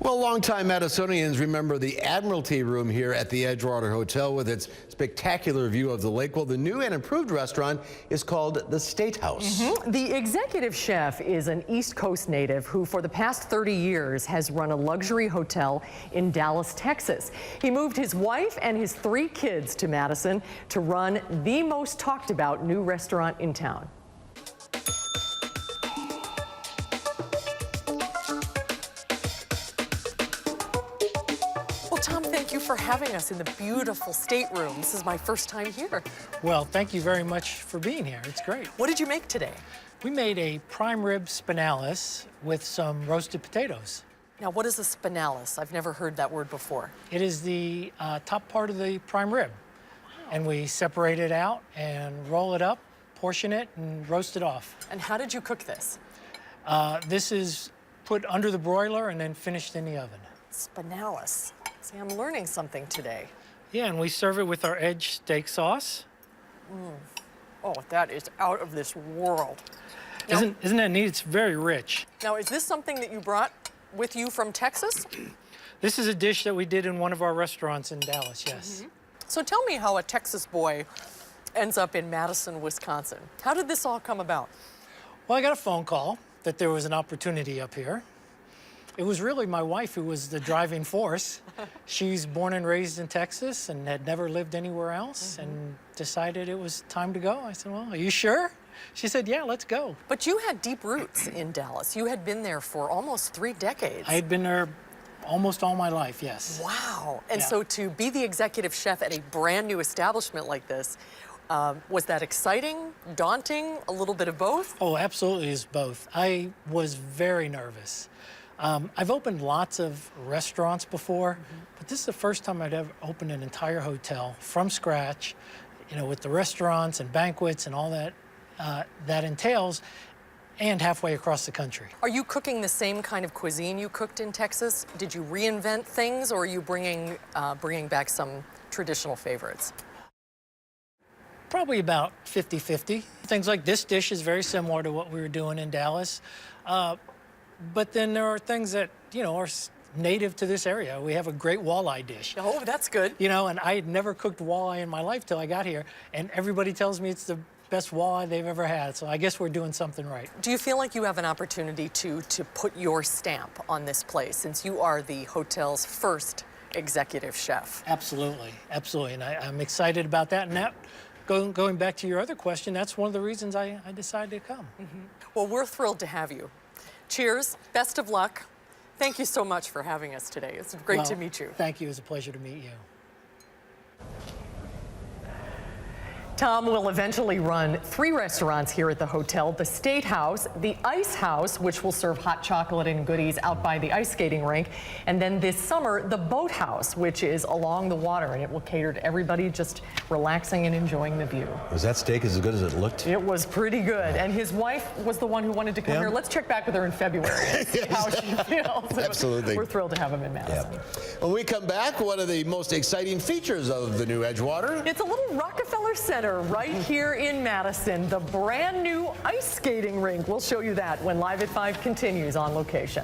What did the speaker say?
Well, longtime Madisonians remember the Admiralty Room here at the Edgewater Hotel with its spectacular view of the lake. Well, the new and improved restaurant is called the Statehouse. The executive chef is an East Coast native who for the past 30 years has run a luxury hotel in Dallas, Texas. He moved his wife and his 3 kids to Madison to run the most talked about new restaurant in town. Well, Tom, thank you for having us in the beautiful stateroom. This is my first time here. Well, thank you very much for being here. It's great. What did you make today? We made a prime rib spinalis with some roasted potatoes. Now, what is a spinalis? I've never heard that word before. It is the top part of the prime rib. Wow. And we separate it out and roll it up, portion it, and roast it off. And how did you cook this? This is put under the broiler and then finished in the oven. Spinalis. See, I'm learning something today. Yeah, and we serve it with our Edge steak sauce. Oh, that is out of this world. Now, Isn't that neat? It's very rich. Now, is this something that you brought with you from Texas? This is a dish that we did in one of our restaurants in Dallas, yes. So tell me how a Texas boy ends up in Madison, Wisconsin. How did this all come about? Well, I got a phone call that there was an opportunity up here. It was really my wife who was the driving force. She's born and raised in Texas and had never lived anywhere else and decided it was time to go. I said, well, are you sure? She said, yeah, let's go. But you had deep roots in Dallas. You had been there for almost 3 decades. I had been there almost all my life, yes. Wow. And Yeah. so to be the executive chef at a brand new establishment like this, was that exciting, daunting, a little bit of both? Oh, absolutely is both. I was very nervous. I've opened lots of restaurants before, but this is the first time I'd ever opened an entire hotel from scratch, you know, with the restaurants and banquets and all that that entails, and halfway across the country. Are you cooking the same kind of cuisine you cooked in Texas? Did you reinvent things, or are you bringing back some traditional favorites? Probably about 50-50. Things like this dish is very similar to what we were doing in Dallas. But then there are things that, you know, are native to this area. We have a great walleye dish. Oh, that's good. You know, and I had never cooked walleye in my life till I got here, and everybody tells me it's the best walleye they've ever had, so I guess we're doing something right. Do you feel like you have an opportunity to put your stamp on this place, since you are the hotel's first executive chef? Absolutely, absolutely, and I'm excited about that. And that, going back to your other question, that's one of the reasons I decided to come. Well, we're thrilled to have you. Cheers, best of luck. Thank you so much for having us today. It's great to meet you. Thank you, it's a pleasure to meet you. Tom will eventually run 3 restaurants here at the hotel: the Statehouse, the Ice House, which will serve hot chocolate and goodies out by the ice skating rink, and then this summer, the Boathouse, which is along the water, and it will cater to everybody just relaxing and enjoying the view. Was that steak as good as it looked? It was pretty good, and his wife was the one who wanted to come here. Let's check back with her in February and see how she feels. Absolutely. We're thrilled to have him in Madison. When we come back, one of the most exciting features of the new Edgewater. It's a little Rockefeller Center right here in Madison, the brand new ice skating rink. We'll show you that when Live at 5 continues on location.